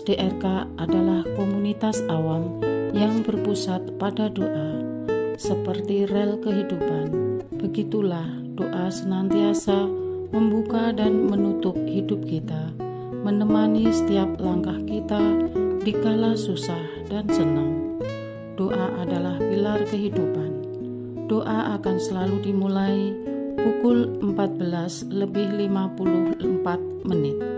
DRK adalah komunitas awam yang berpusat pada doa. Seperti rel kehidupan, begitulah doa senantiasa membuka dan menutup hidup kita, menemani setiap langkah kita di kala susah dan senang. Doa adalah pilar kehidupan. Doa akan selalu dimulai pukul 14:54.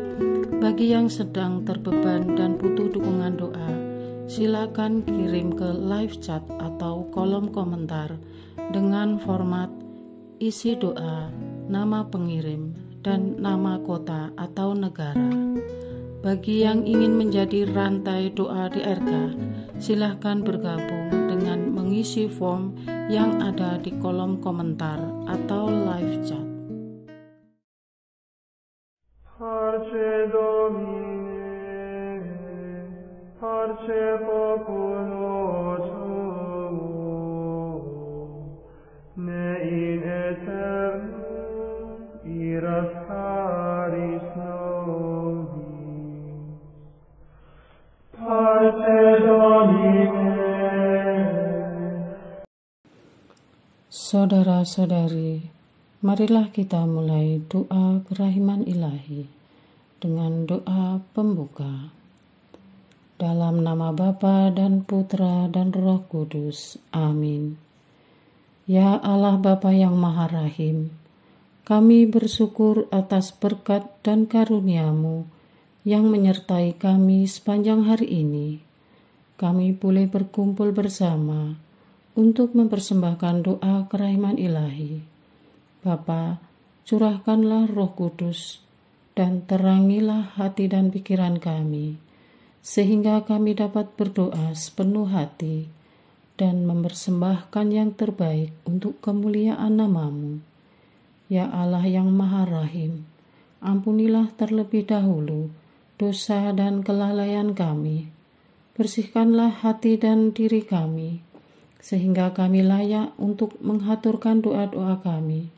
Bagi yang sedang terbeban dan butuh dukungan doa, silakan kirim ke live chat atau kolom komentar dengan format isi doa, nama pengirim, dan nama kota atau negara. Bagi yang ingin menjadi rantai doa DRK, silakan bergabung dengan mengisi form yang ada di kolom komentar atau live chat. Parce Domine, parce populo tuo, ne in aeternum iras caris nobis. Parce Domine. Saudara-saudari, marilah kita mulai doa kerahiman ilahi dengan doa pembuka. Dalam nama Bapa dan Putra dan Roh Kudus. Amin. Ya Allah Bapa yang Maha Rahim, kami bersyukur atas berkat dan karunia-Mu yang menyertai kami sepanjang hari ini. Kami boleh berkumpul bersama untuk mempersembahkan doa kerahiman ilahi. Bapa, curahkanlah Roh Kudus dan terangilah hati dan pikiran kami, sehingga kami dapat berdoa sepenuh hati dan mempersembahkan yang terbaik untuk kemuliaan nama-Mu. Ya Allah yang Maha Rahim, ampunilah terlebih dahulu dosa dan kelalaian kami. Bersihkanlah hati dan diri kami, sehingga kami layak untuk menghaturkan doa-doa kami,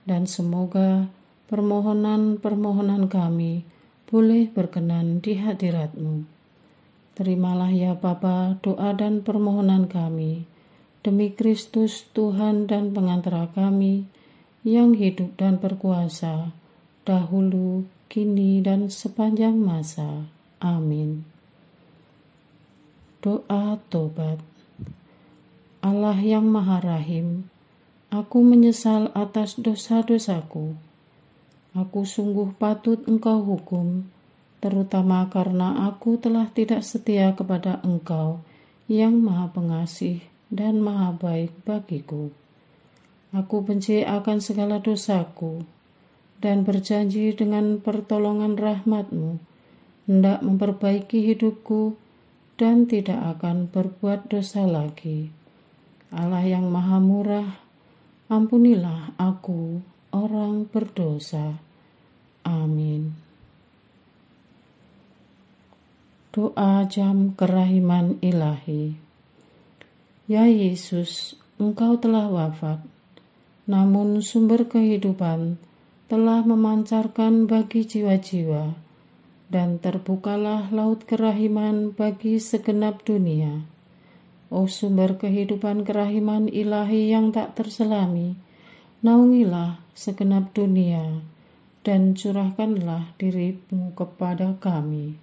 dan semoga permohonan-permohonan kami boleh berkenan di hadirat-Mu. Terimalah ya Bapa doa dan permohonan kami, demi Kristus Tuhan dan pengantara kami, yang hidup dan berkuasa, dahulu, kini, dan sepanjang masa. Amin. Doa tobat. Allah yang Maha Rahim, aku menyesal atas dosa-dosaku. Aku sungguh patut Engkau hukum, terutama karena aku telah tidak setia kepada Engkau yang Maha Pengasih dan Maha Baik bagiku. Aku benci akan segala dosaku dan berjanji dengan pertolongan rahmat-Mu hendak memperbaiki hidupku dan tidak akan berbuat dosa lagi. Allah yang Maha Murah, ampunilah aku, orang berdosa. Amin. Doa jam kerahiman ilahi. Ya Yesus, Engkau telah wafat, namun sumber kehidupan telah memancarkan bagi jiwa-jiwa, dan terbukalah laut kerahiman bagi segenap dunia. O sumber kehidupan kerahiman ilahi yang tak terselami, naungilah segenap dunia, dan curahkanlah diri-Mu kepada kami.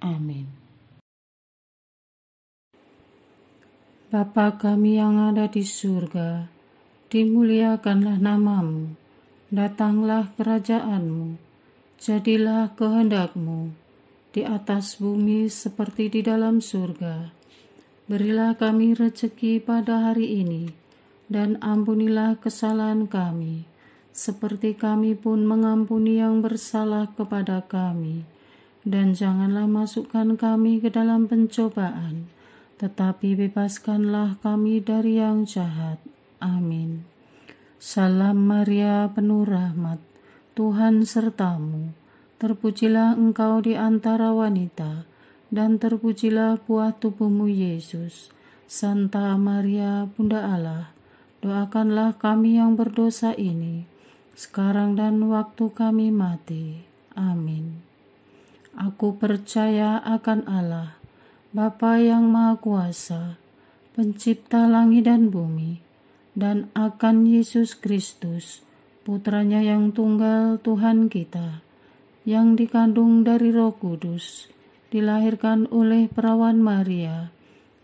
Amin. Bapa kami yang ada di surga, dimuliakanlah nama-Mu, datanglah kerajaan-Mu, jadilah kehendak-Mu, di atas bumi seperti di dalam surga. Berilah kami rezeki pada hari ini, dan ampunilah kesalahan kami, seperti kami pun mengampuni yang bersalah kepada kami. Dan janganlah masukkan kami ke dalam pencobaan, tetapi bebaskanlah kami dari yang jahat. Amin. Salam Maria, penuh rahmat, Tuhan sertamu. Terpujilah engkau di antara wanita, dan terpujilah buah tubuhmu Yesus. Santa Maria, Bunda Allah, doakanlah kami yang berdosa ini, sekarang dan waktu kami mati. Amin. Aku percaya akan Allah, Bapa yang Maha Kuasa, Pencipta langit dan bumi, dan akan Yesus Kristus, Putranya yang tunggal Tuhan kita, yang dikandung dari Roh Kudus, dilahirkan oleh perawan Maria,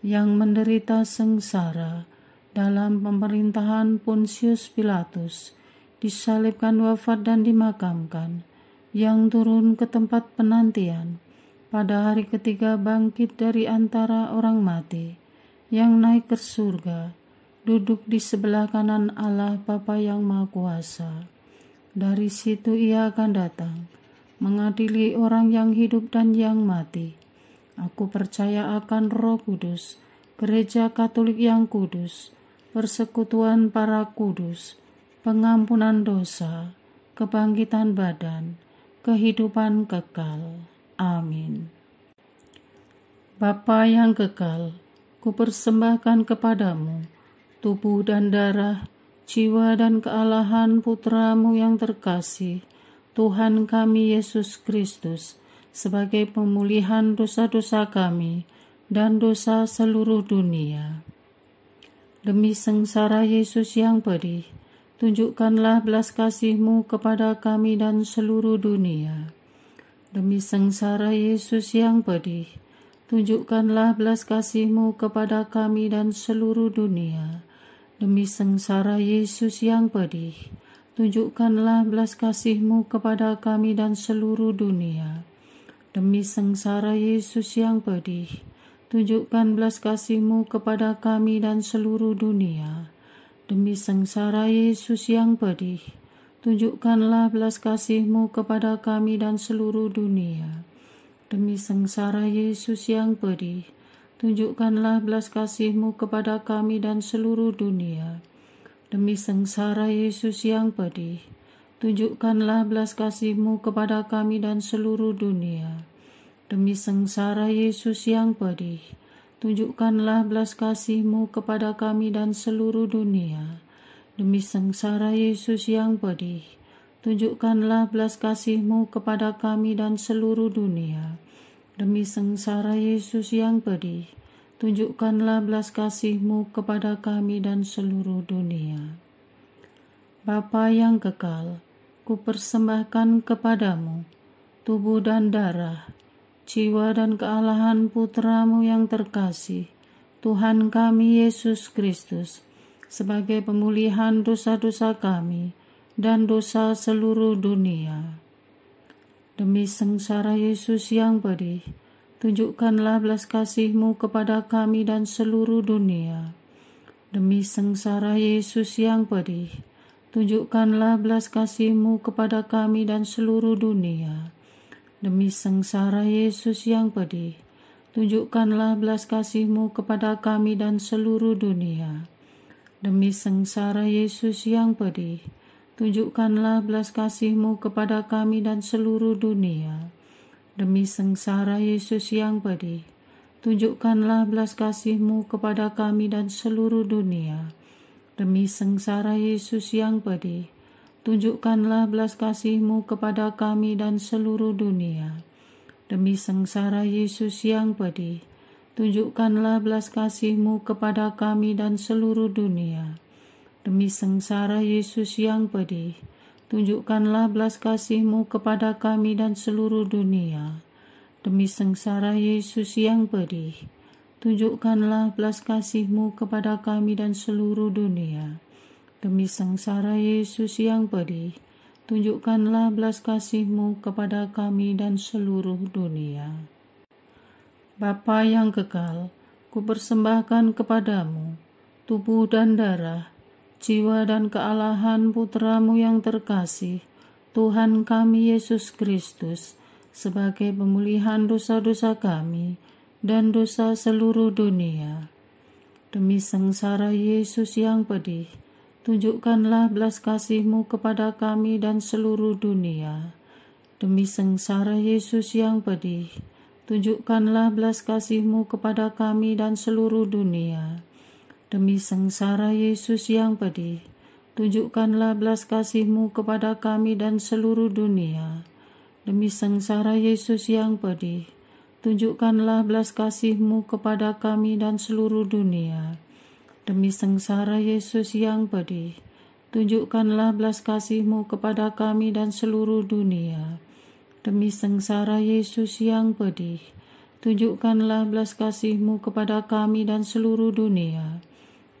yang menderita sengsara dalam pemerintahan Pontius Pilatus, disalibkan, wafat dan dimakamkan, yang turun ke tempat penantian, pada hari ketiga bangkit dari antara orang mati, yang naik ke surga, duduk di sebelah kanan Allah Bapa yang Maha Kuasa. Dari situ Ia akan datang, mengadili orang yang hidup dan yang mati. Aku percaya akan Roh Kudus, Gereja Katolik yang kudus, persekutuan para kudus, pengampunan dosa, kebangkitan badan, kehidupan kekal. Amin. Bapa yang kekal, kupersembahkan kepadamu tubuh dan darah, jiwa dan kealahan Putramu yang terkasih, Tuhan kami Yesus Kristus, sebagai pemulihan dosa-dosa kami dan dosa seluruh dunia. Demi sengsara Yesus yang pedih, tunjukkanlah belas kasih-Mu kepada kami dan seluruh dunia. Demi sengsara Yesus yang pedih, tunjukkanlah belas kasih-Mu kepada kami dan seluruh dunia. Demi sengsara Yesus yang pedih, tunjukkanlah belas kasih-Mu kepada kami dan seluruh dunia. Demi sengsara Yesus yang pedih, tunjukkan belas kasih-Mu kepada kami dan seluruh dunia. Demi sengsara Yesus yang pedih, tunjukkanlah belas kasih-Mu kepada kami dan seluruh dunia. Demi sengsara Yesus yang pedih, tunjukkanlah belas kasih-Mu kepada kami dan seluruh dunia. Demi sengsara Yesus yang pedih, tunjukkanlah belas kasih-Mu kepada kami dan seluruh dunia. Demi sengsara Yesus yang pedih, tunjukkanlah belas kasih-Mu kepada kami dan seluruh dunia. Demi sengsara Yesus yang pedih, tunjukkanlah belas kasih-Mu kepada kami dan seluruh dunia. Demi sengsara Yesus yang pedih, tunjukkanlah belas kasih-Mu kepada kami dan seluruh dunia. Bapa yang kekal, kupersembahkan kepadamu tubuh dan darah, jiwa dan kealahan Putramu yang terkasih, Tuhan kami Yesus Kristus, sebagai pemulihan dosa-dosa kami dan dosa seluruh dunia. Demi sengsara Yesus yang pedih, tunjukkanlah belas kasih-Mu kepada kami dan seluruh dunia. Demi sengsara Yesus yang pedih, tunjukkanlah belas kasih-Mu kepada kami dan seluruh dunia. Demi sengsara Yesus yang pedih, tunjukkanlah belas kasih-Mu kepada kami dan seluruh dunia. Demi sengsara Yesus yang pedih, tunjukkanlah belas kasih-Mu kepada kami dan seluruh dunia. Demi sengsara Yesus yang pedih, tunjukkanlah belas kasih-Mu kepada kami dan seluruh dunia. Demi sengsara Yesus yang pedih, tunjukkanlah belas kasih-Mu kepada kami dan seluruh dunia. Demi sengsara Yesus yang pedih, tunjukkanlah belas kasih-Mu kepada kami dan seluruh dunia. Demi sengsara Yesus yang pedih, tunjukkanlah belas kasih-Mu kepada kami dan seluruh dunia. Demi sengsara Yesus yang pedih, tunjukkanlah belas kasih-Mu kepada kami dan seluruh dunia. Demi sengsara Yesus yang pedih, tunjukkanlah belas kasih-Mu kepada kami dan seluruh dunia. Bapa yang kekal, kupersembahkan kepadamu tubuh dan darah, jiwa dan kealahan Putramu yang terkasih, Tuhan kami Yesus Kristus, sebagai pemulihan dosa-dosa kami dan dosa seluruh dunia. Demi sengsara Yesus yang pedih, tunjukkanlah belas kasih-Mu kepada kami dan seluruh dunia. Demi sengsara Yesus yang pedih, tunjukkanlah belas kasih-Mu kepada kami dan seluruh dunia. Demi sengsara Yesus yang pedih, tunjukkanlah belas kasih-Mu kepada kami dan seluruh dunia. Demi sengsara Yesus yang pedih, tunjukkanlah belas kasih-Mu kepada kami dan seluruh dunia. Demi sengsara Yesus yang pedih, tunjukkanlah belas kasih-Mu kepada kami dan seluruh dunia. Demi sengsara Yesus yang pedih, tunjukkanlah belas kasih-Mu kepada kami dan seluruh dunia.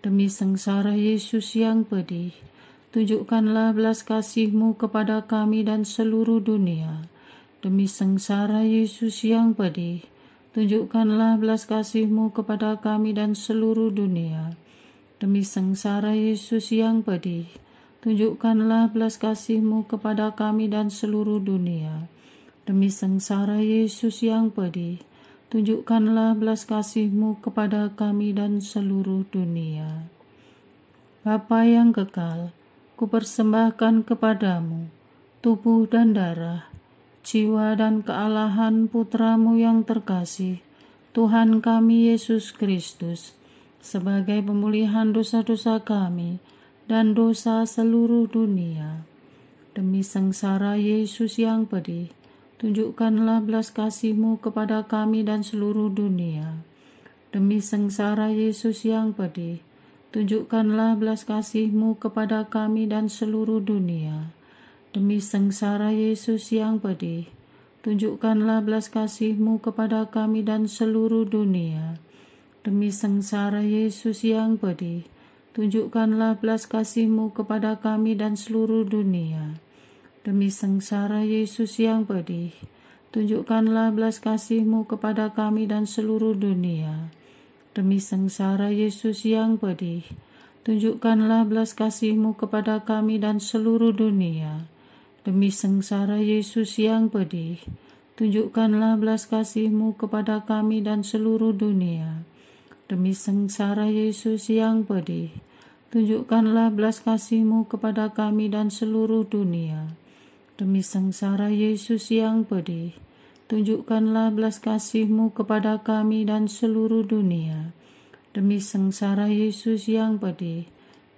Demi sengsara Yesus yang pedih, tunjukkanlah belas kasih-Mu kepada kami dan seluruh dunia. Demi sengsara Yesus yang pedih, tunjukkanlah belas kasih-Mu kepada kami dan seluruh dunia. Demi sengsara Yesus yang pedih, tunjukkanlah belas kasih-Mu kepada kami dan seluruh dunia. Demi sengsara Yesus yang pedih, tunjukkanlah belas kasih-Mu kepada kami dan seluruh dunia. Bapa yang kekal, kupersembahkan kepadamu tubuh dan darah, jiwa dan kealahan Putra-Mu yang terkasih, Tuhan kami Yesus Kristus, sebagai pemulihan dosa-dosa kami dan dosa seluruh dunia. Demi sengsara Yesus yang pedih, tunjukkanlah belas kasih-Mu kepada kami dan seluruh dunia. Demi sengsara Yesus yang pedih, tunjukkanlah belas kasih-Mu kepada kami dan seluruh dunia. Demi sengsara Yesus yang pedih, tunjukkanlah belas kasih-Mu kepada kami dan seluruh dunia. Demi sengsara Yesus yang pedih, tunjukkanlah belas kasih-Mu kepada kami dan seluruh dunia. Demi sengsara Yesus yang pedih, tunjukkanlah belas kasih-Mu kepada kami dan seluruh dunia. Demi sengsara Yesus yang pedih, tunjukkanlah belas kasih-Mu kepada kami dan seluruh dunia. Demi sengsara Yesus yang pedih, tunjukkanlah belas kasih-Mu kepada kami dan seluruh dunia. Demi sengsara Yesus yang pedih, tunjukkanlah belas kasih-Mu kepada kami dan seluruh dunia. Demi sengsara Yesus yang pedih, tunjukkanlah belas kasih-Mu kepada kami dan seluruh dunia. Demi sengsara Yesus yang pedih,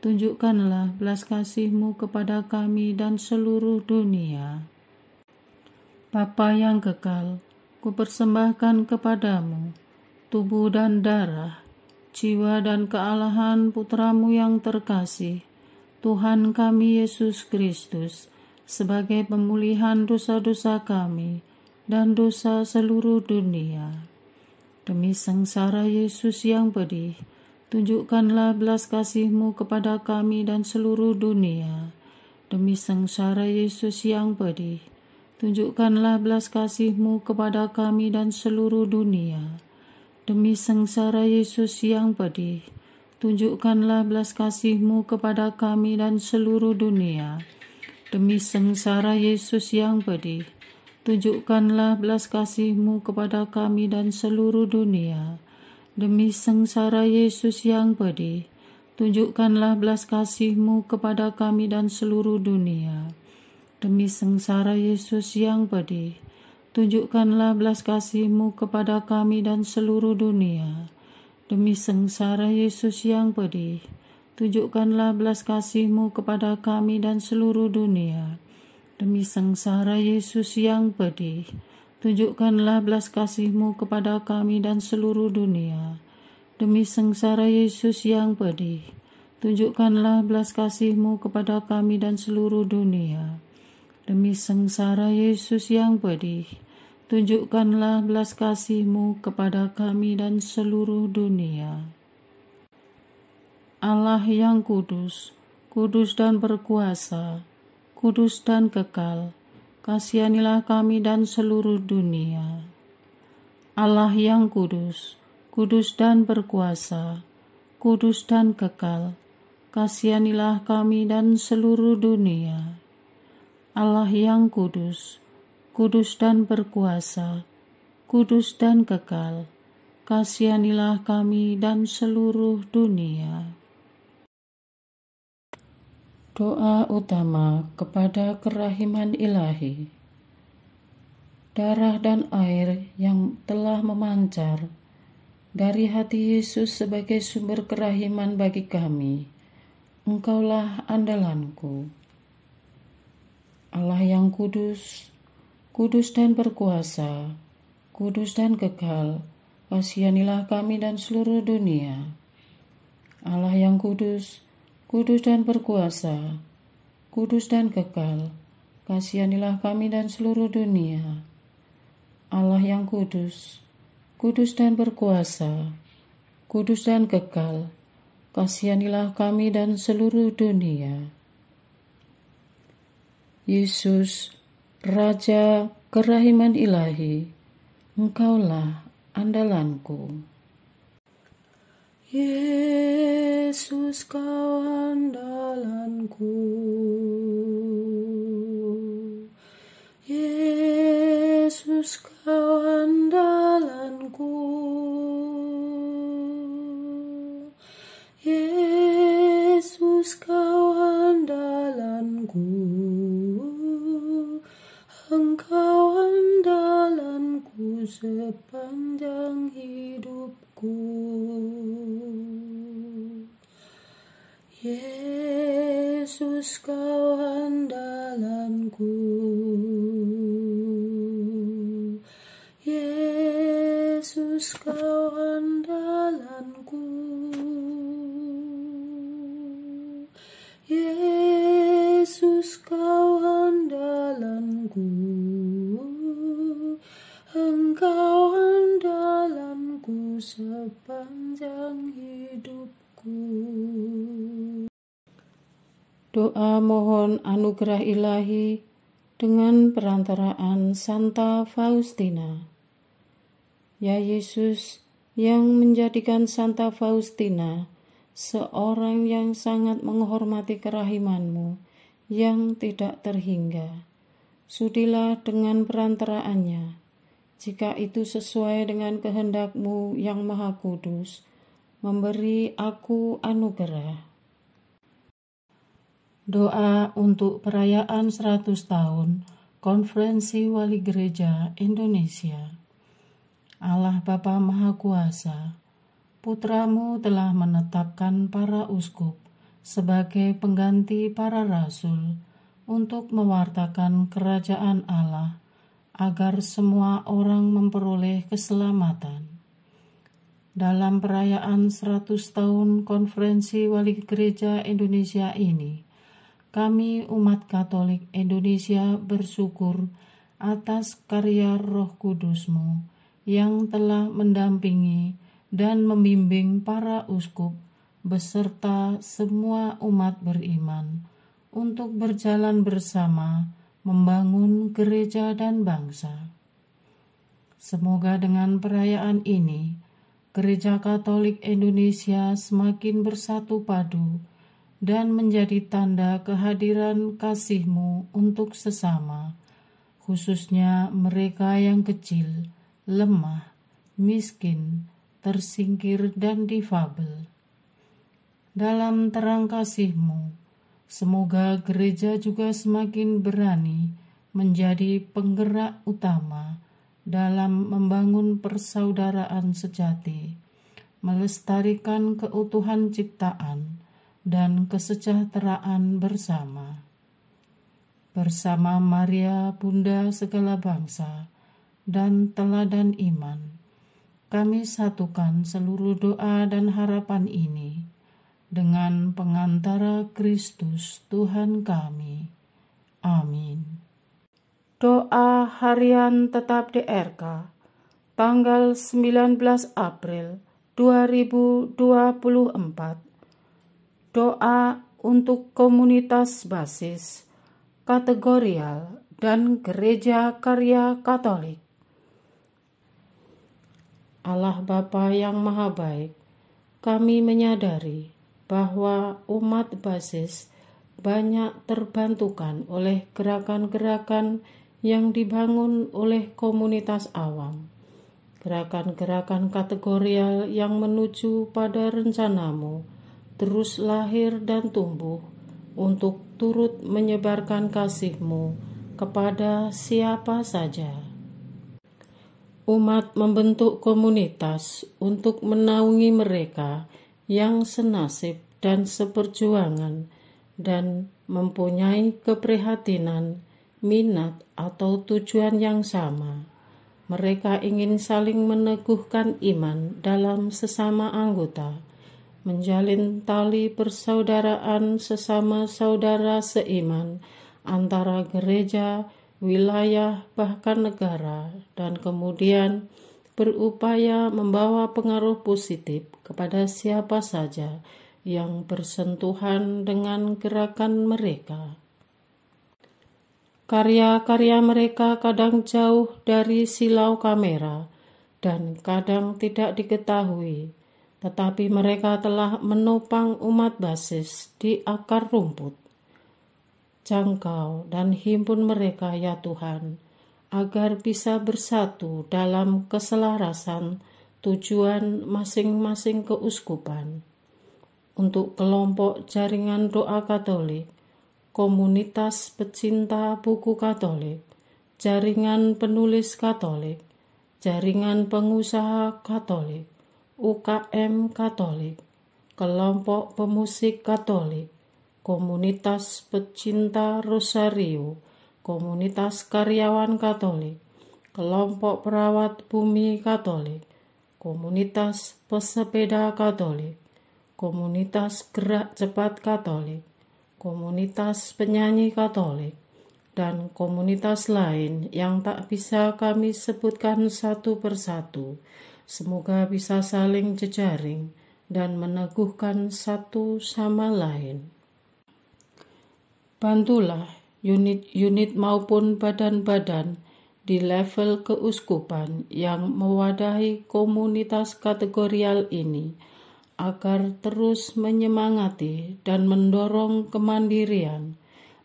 tunjukkanlah belas kasih-Mu kepada kami dan seluruh dunia. Bapa yang kekal, kupersembahkan kepadamu tubuh dan darah, jiwa dan kealahan Putra-Mu yang terkasih, Tuhan kami Yesus Kristus, sebagai pemulihan dosa-dosa kami dan dosa seluruh dunia. Demi sengsara Yesus yang pedih, tunjukkanlah belas kasih-Mu kepada kami dan seluruh dunia. Demi sengsara Yesus yang pedih, tunjukkanlah belas kasih-Mu kepada kami dan seluruh dunia. Demi sengsara Yesus yang pedih, tunjukkanlah belas kasih-Mu kepada kami dan seluruh dunia. Demi sengsara Yesus yang pedih, tunjukkanlah belas kasih-Mu kepada kami dan seluruh dunia. Demi sengsara Yesus yang pedih, tunjukkanlah belas kasih-Mu kepada kami dan seluruh dunia. Demi sengsara Yesus yang pedih, tunjukkanlah belas kasih-Mu kepada kami dan seluruh dunia. Demi sengsara Yesus yang pedih, tunjukkanlah belas kasih-Mu kepada kami dan seluruh dunia. Demi sengsara Yesus yang pedih, tunjukkanlah belas kasih-Mu kepada kami dan seluruh dunia. Demi sengsara Yesus yang pedih, tunjukkanlah belas kasih-Mu kepada kami dan seluruh dunia. Demi sengsara Yesus yang pedih, tunjukkanlah belas kasih-Mu kepada kami dan seluruh dunia. Allah yang kudus, kudus dan berkuasa, kudus dan kekal, kasihanilah kami dan seluruh dunia. Allah yang kudus, kudus dan berkuasa, kudus dan kekal, kasihanilah kami dan seluruh dunia. Allah yang kudus, kudus dan berkuasa, kudus dan kekal, kasihanilah kami dan seluruh dunia. Doa utama kepada kerahiman ilahi. Darah dan air yang telah memancar dari hati Yesus sebagai sumber kerahiman bagi kami, Engkaulah andalanku. Allah yang kudus, kudus dan berkuasa, kudus dan kekal, kasihanilah kami dan seluruh dunia. Allah yang kudus, kudus dan berkuasa, kudus dan kekal, kasihanilah kami dan seluruh dunia. Allah yang kudus, kudus dan berkuasa, kudus dan kekal, kasihanilah kami dan seluruh dunia. Yesus, Raja kerahiman ilahi, Engkaulah andalanku. Yesus, Kau andalanku. Yesus, Kau andalanku. Yesus, Kau andalanku. Engkau andalanku sepanjang hidupku. Yesus, Kau andalanku. Yesus, Kau andalanku. Yesus, Kau andalanku. Engkau andalanku sepanjang hidupku. Doa mohon anugerah ilahi dengan perantaraan Santa Faustina. Ya Yesus, yang menjadikan Santa Faustina seorang yang sangat menghormati kerahiman-Mu yang tidak terhingga, sudilah dengan perantaraannya, jika itu sesuai dengan kehendak-Mu yang Maha Kudus, memberi aku anugerah. Doa untuk perayaan 100 tahun Konferensi Wali Gereja Indonesia. Allah Bapa Maha Kuasa, Putra-Mu telah menetapkan para uskup sebagai pengganti para rasul untuk mewartakan kerajaan Allah, agar semua orang memperoleh keselamatan. Dalam perayaan 100 tahun Konferensi Wali Gereja Indonesia ini, kami umat Katolik Indonesia bersyukur atas karya Roh Kudus-Mu yang telah mendampingi dan membimbing para uskup beserta semua umat beriman untuk berjalan bersama membangun gereja dan bangsa. Semoga dengan perayaan ini, Gereja Katolik Indonesia semakin bersatu padu dan menjadi tanda kehadiran kasih-Mu untuk sesama, khususnya mereka yang kecil, lemah, miskin, tersingkir, dan difabel. Dalam terang kasih-Mu, semoga gereja juga semakin berani menjadi penggerak utama dalam membangun persaudaraan sejati, melestarikan keutuhan ciptaan, dan kesejahteraan bersama. Bersama Maria, Bunda segala bangsa, dan teladan iman, kami satukan seluruh doa dan harapan ini dengan pengantara Kristus Tuhan kami. Amin. Doa harian tetap DRK, tanggal 19 April 2024. Doa untuk komunitas basis, kategorial, dan gereja karya Katolik. Allah Bapa yang Maha Baik, kami menyadari bahwa umat basis banyak terbantukan oleh gerakan-gerakan yang dibangun oleh komunitas awam, gerakan-gerakan kategorial yang menuju pada rencana-Mu terus lahir dan tumbuh untuk turut menyebarkan kasih-Mu kepada siapa saja. Umat membentuk komunitas untuk menaungi mereka yang senasib dan seperjuangan dan mempunyai keprihatinan minat atau tujuan yang sama. Mereka ingin saling meneguhkan iman dalam sesama anggota, menjalin tali persaudaraan sesama saudara seiman antara gereja, wilayah, bahkan negara, dan kemudian berupaya membawa pengaruh positif kepada siapa saja yang bersentuhan dengan gerakan mereka. Karya-karya mereka kadang jauh dari silau kamera dan kadang tidak diketahui, tetapi mereka telah menopang umat basis di akar rumput. Jangkau dan himpun mereka ya Tuhan, agar bisa bersatu dalam keselarasan tujuan masing-masing keuskupan. Untuk kelompok jaringan doa Katolik, komunitas pecinta buku Katolik, jaringan penulis Katolik, jaringan pengusaha Katolik, UKM Katolik, kelompok pemusik Katolik, komunitas pecinta Rosario, komunitas karyawan Katolik, kelompok perawat bumi Katolik, komunitas pesepeda Katolik, komunitas gerak cepat Katolik, komunitas penyanyi Katolik, dan komunitas lain yang tak bisa kami sebutkan satu persatu. Semoga bisa saling jejaring dan meneguhkan satu sama lain. Bantulah unit-unit maupun badan-badan di level keuskupan yang mewadahi komunitas kategorial ini, agar terus menyemangati dan mendorong kemandirian,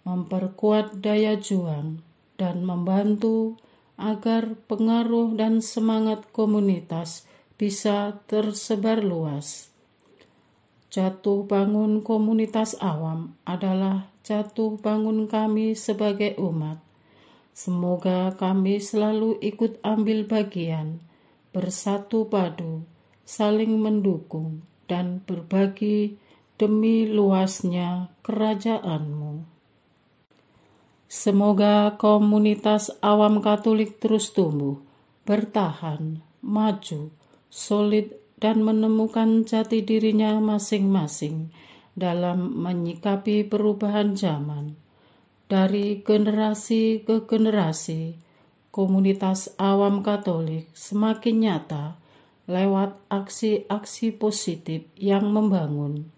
memperkuat daya juang, dan membantu agar pengaruh dan semangat komunitas bisa tersebar luas. Jatuh bangun komunitas awam adalah jatuh bangun kami sebagai umat. Semoga kami selalu ikut ambil bagian, bersatu padu, saling mendukung, dan berbagi demi luasnya kerajaan-Mu. Semoga komunitas awam Katolik terus tumbuh, bertahan, maju, solid, dan menemukan jati dirinya masing-masing dalam menyikapi perubahan zaman. Dari generasi ke generasi, komunitas awam Katolik semakin nyata lewat aksi-aksi positif yang membangun,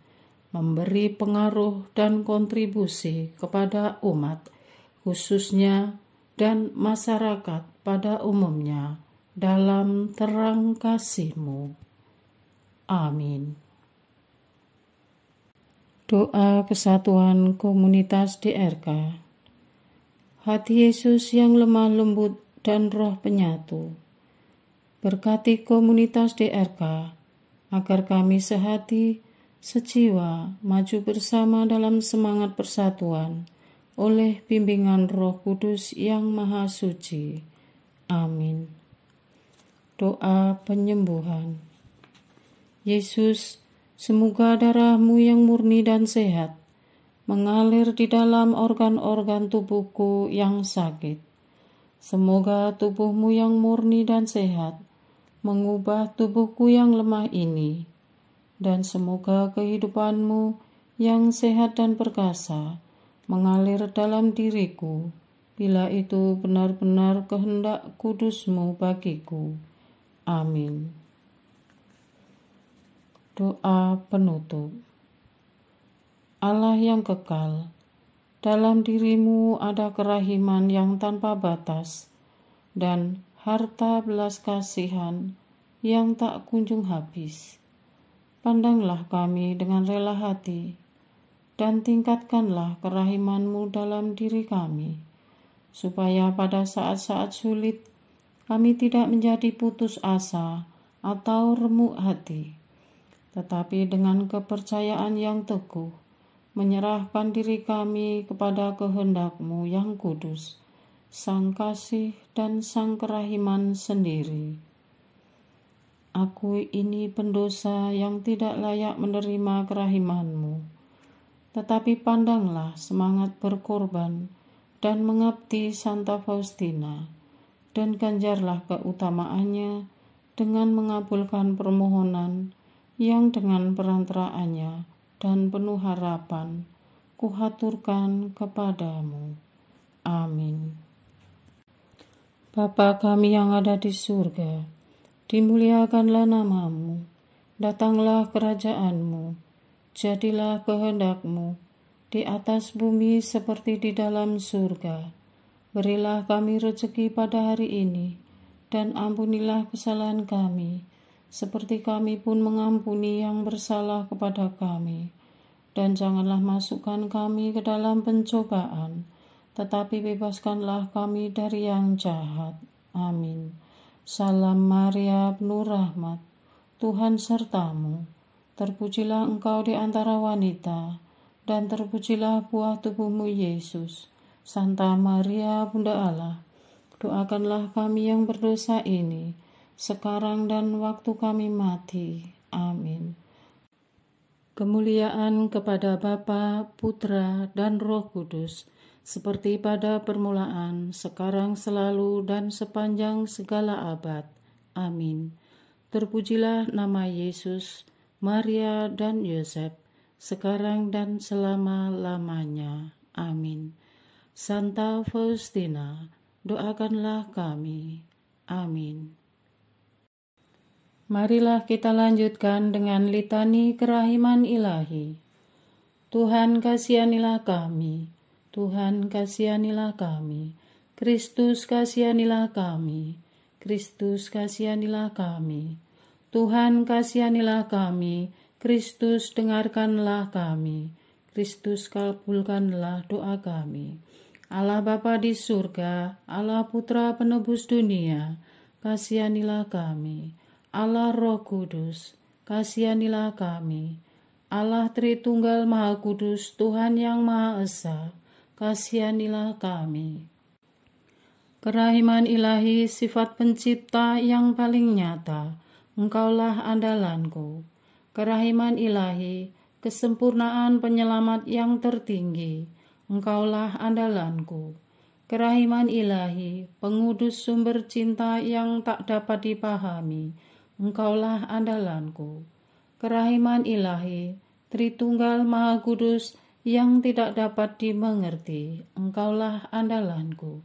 memberi pengaruh dan kontribusi kepada umat, khususnya, dan masyarakat pada umumnya, dalam terang kasih-Mu. Amin. Doa kesatuan komunitas DRK. Hati Yesus yang lemah lembut dan roh penyatu, berkati komunitas DRK, agar kami sehati, sejiwa, maju bersama dalam semangat persatuan, oleh bimbingan Roh Kudus yang Maha Suci. Amin. Doa penyembuhan. Yesus, semoga darah-Mu yang murni dan sehat mengalir di dalam organ-organ tubuhku yang sakit. Semoga tubuh-Mu yang murni dan sehat mengubah tubuhku yang lemah ini, dan semoga kehidupan-Mu yang sehat dan perkasa mengalir dalam diriku, bila itu benar-benar kehendak kudus-Mu bagiku. Amin. Doa penutup. Allah yang kekal, dalam diri-Mu ada kerahiman yang tanpa batas, dan harta belas kasihan yang tak kunjung habis. Pandanglah kami dengan rela hati, dan tingkatkanlah kerahiman-Mu dalam diri kami, supaya pada saat-saat sulit kami tidak menjadi putus asa atau remuk hati, tetapi dengan kepercayaan yang teguh, menyerahkan diri kami kepada kehendak-Mu yang kudus, Sang Kasih dan Sang Kerahiman sendiri. Aku ini pendosa yang tidak layak menerima kerahiman-Mu, tetapi pandanglah semangat berkorban dan mengabdi Santa Faustina, dan ganjarlah keutamaannya dengan mengabulkan permohonan yang dengan perantaraannya dan penuh harapan kuhaturkan kepadamu. Amin. Bapa kami yang ada di surga, dimuliakanlah namamu, datanglah kerajaanmu, jadilah kehendakmu di atas bumi seperti di dalam surga. Berilah kami rezeki pada hari ini, dan ampunilah kesalahan kami, seperti kami pun mengampuni yang bersalah kepada kami. Dan janganlah masukkan kami ke dalam pencobaan, tetapi bebaskanlah kami dari yang jahat. Amin. Salam Maria, penuh rahmat, Tuhan sertamu. Terpujilah engkau di antara wanita, dan terpujilah buah tubuhmu Yesus. Santa Maria, Bunda Allah, doakanlah kami yang berdosa ini, sekarang dan waktu kami mati. Amin. Kemuliaan kepada Bapa, Putra, dan Roh Kudus, seperti pada permulaan, sekarang, selalu, dan sepanjang segala abad. Amin. Terpujilah nama Yesus, Maria, dan Yosef, sekarang dan selama-lamanya. Amin. Santa Faustina, doakanlah kami. Amin. Marilah kita lanjutkan dengan litani kerahiman ilahi. Tuhan kasihanilah kami, Tuhan kasihanilah kami, Kristus kasihanilah kami, Kristus kasihanilah kami, Tuhan kasihanilah kami, Kristus dengarkanlah kami, Kristus kabulkanlah doa kami. Allah Bapa di surga, Allah Putra penebus dunia, kasihanilah kami. Allah Roh Kudus, kasihanilah kami. Allah Tritunggal Maha Kudus, Tuhan yang Maha Esa, kasihanilah kami. Kerahiman ilahi, sifat pencipta yang paling nyata, engkaulah andalanku. Kerahiman ilahi, kesempurnaan penyelamat yang tertinggi, engkaulah andalanku. Kerahiman ilahi, pengudus sumber cinta yang tak dapat dipahami, engkaulah andalanku. Kerahiman ilahi, Tritunggal Maha Kudus yang tidak dapat dimengerti, engkaulah andalanku.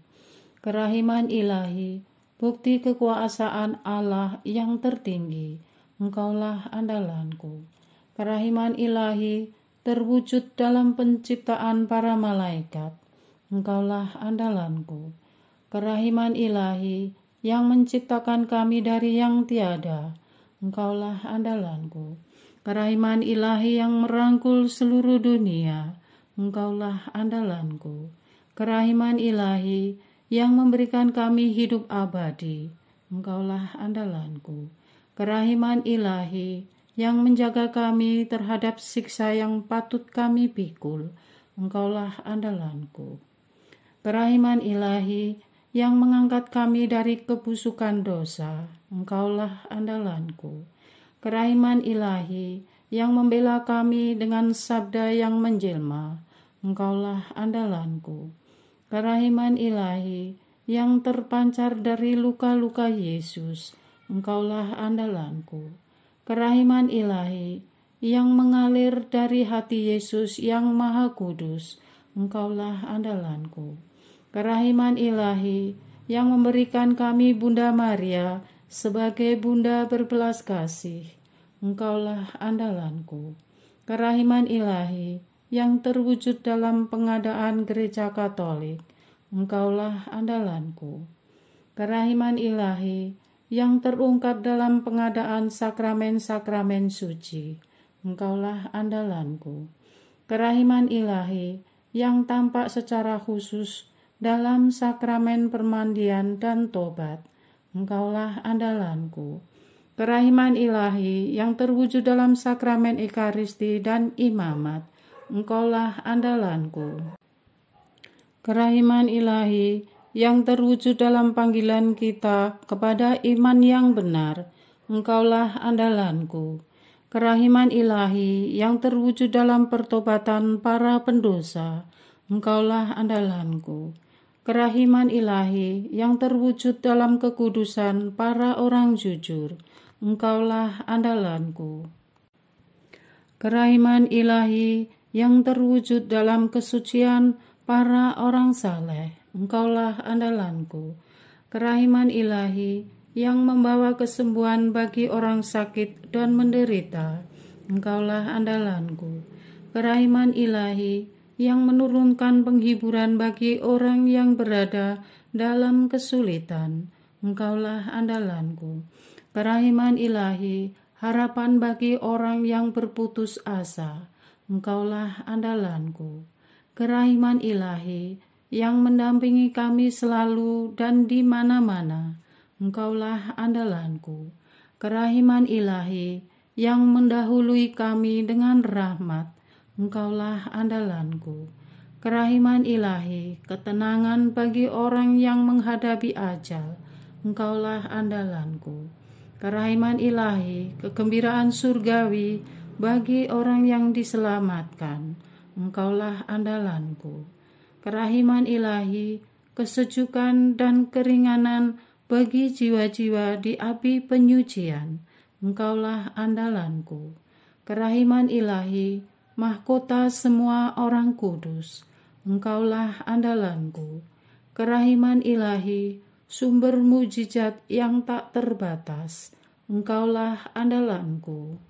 Kerahiman ilahi, bukti kekuasaan Allah yang tertinggi, engkaulah andalanku. Kerahiman ilahi, terwujud dalam penciptaan para malaikat, engkaulah andalanku. Kerahiman ilahi, yang menciptakan kami dari yang tiada, engkaulah andalanku. Kerahiman ilahi yang merangkul seluruh dunia, engkaulah andalanku. Kerahiman ilahi yang memberikan kami hidup abadi, engkaulah andalanku. Kerahiman ilahi yang menjaga kami terhadap siksa yang patut kami pikul, engkaulah andalanku. Kerahiman ilahi yang mengangkat kami dari kebusukan dosa, engkaulah andalanku. Kerahiman ilahi yang membela kami dengan sabda yang menjelma, engkaulah andalanku. Kerahiman ilahi yang terpancar dari luka-luka Yesus, engkaulah andalanku. Kerahiman ilahi yang mengalir dari hati Yesus yang Maha Kudus, engkaulah andalanku. Kerahiman ilahi yang memberikan kami Bunda Maria sebagai Bunda berbelas kasih, engkaulah andalanku. Kerahiman ilahi yang terwujud dalam pengadaan Gereja Katolik, engkaulah andalanku. Kerahiman ilahi yang terungkap dalam pengadaan sakramen-sakramen suci, engkaulah andalanku. Kerahiman ilahi yang tampak secara khusus dalam sakramen permandian dan tobat, engkaulah andalanku. Kerahiman ilahi yang terwujud dalam sakramen Ekaristi dan imamat, engkaulah andalanku. Kerahiman ilahi yang terwujud dalam panggilan kita kepada iman yang benar, engkaulah andalanku. Kerahiman ilahi yang terwujud dalam pertobatan para pendosa, engkaulah andalanku. kerahiman ilahi yang terwujud dalam kekudusan para orang jujur, Engkaulah andalanku. Kerahiman ilahi yang terwujud dalam kesucian para orang saleh, Engkaulah andalanku. Kerahiman ilahi yang membawa kesembuhan bagi orang sakit dan menderita, Engkaulah andalanku. Kerahiman ilahi yang menurunkan penghiburan bagi orang yang berada dalam kesulitan, Engkaulah andalanku. Kerahiman ilahi, harapan bagi orang yang berputus asa, Engkaulah andalanku. Kerahiman ilahi yang mendampingi kami selalu dan di mana-mana, Engkaulah andalanku. Kerahiman ilahi yang mendahului kami dengan rahmat, Engkaulah andalanku. Kerahiman ilahi, ketenangan bagi orang yang menghadapi ajal, Engkaulah andalanku. Kerahiman ilahi, kegembiraan surgawi bagi orang yang diselamatkan, Engkaulah andalanku. Kerahiman ilahi, kesejukan dan keringanan bagi jiwa-jiwa di api penyucian, Engkaulah andalanku. Kerahiman ilahi, mahkota semua orang kudus, Engkaulah andalanku. Kerahiman ilahi, sumber mujizat yang tak terbatas, Engkaulah andalanku.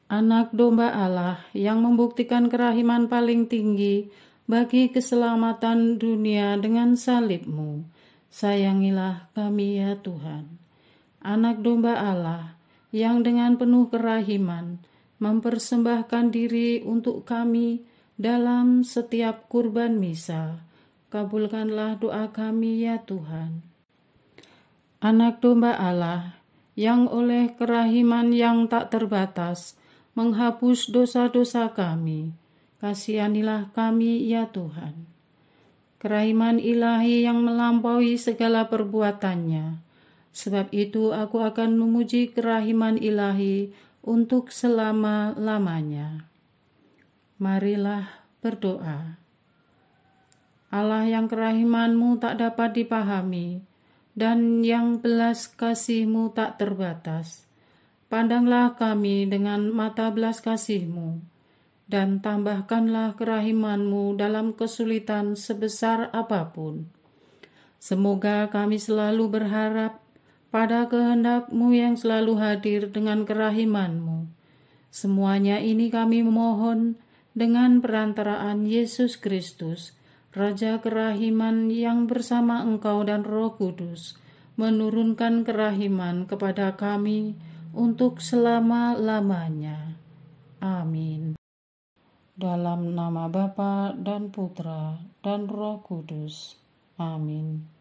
Anak domba Allah yang membuktikan kerahiman paling tinggi bagi keselamatan dunia dengan salib-Mu, sayangilah kami ya Tuhan. Anak domba Allah yang dengan penuh kerahiman mempersembahkan diri untuk kami dalam setiap kurban misa, kabulkanlah doa kami ya Tuhan. Anak domba Allah yang oleh kerahiman yang tak terbatas menghapus dosa-dosa kami, kasihanilah kami ya Tuhan. Kerahiman ilahi yang melampaui segala perbuatannya, sebab itu aku akan memuji kerahiman ilahi untuk selama-lamanya. Marilah berdoa. Allah yang kerahiman-Mu tak dapat dipahami, dan yang belas kasih-Mu tak terbatas, pandanglah kami dengan mata belas kasih-Mu, dan tambahkanlah kerahiman-Mu dalam kesulitan sebesar apapun. Semoga kami selalu berharap pada kehendak-Mu yang selalu hadir dengan kerahiman-Mu. Semuanya ini kami memohon dengan perantaraan Yesus Kristus, Raja kerahiman yang bersama Engkau dan Roh Kudus menurunkan kerahiman kepada kami untuk selama-lamanya. Amin. Dalam nama Bapa dan Putra dan Roh Kudus. Amin.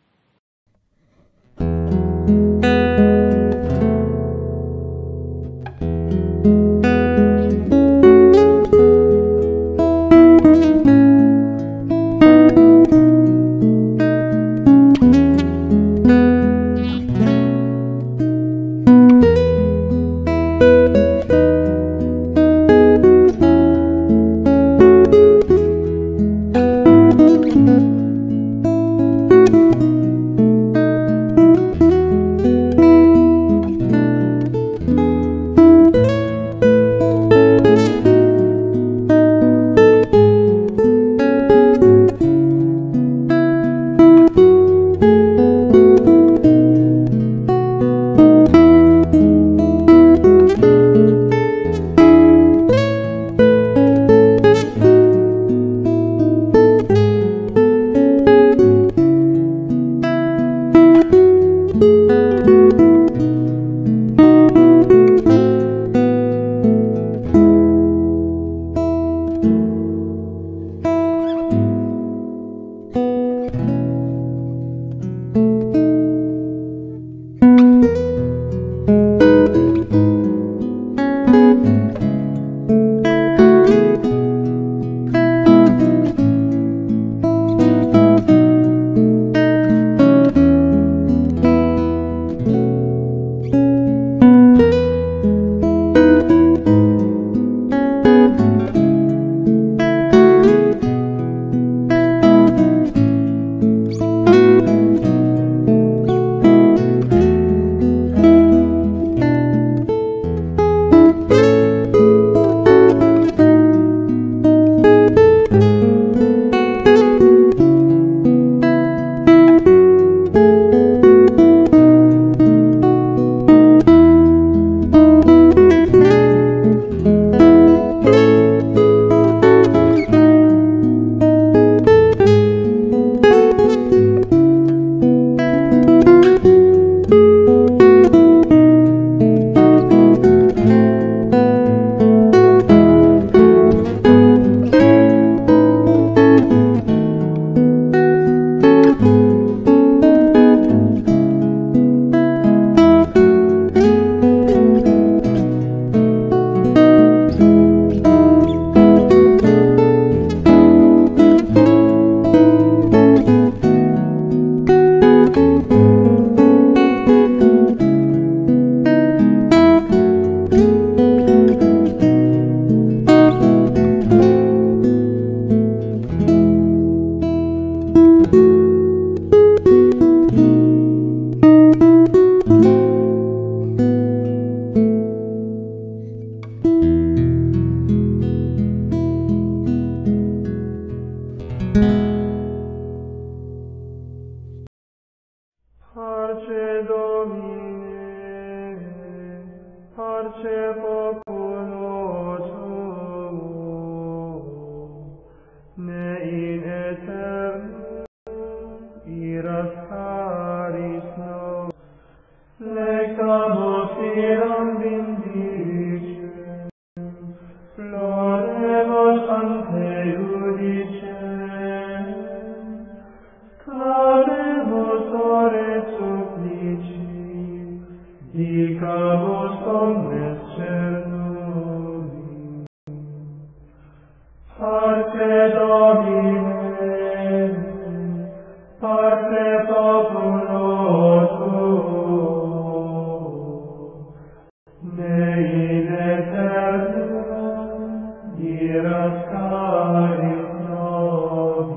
miseras caris nobis,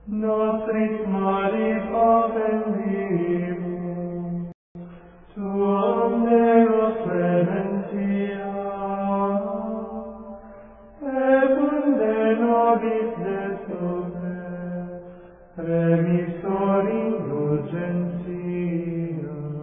nostris Maris offendit,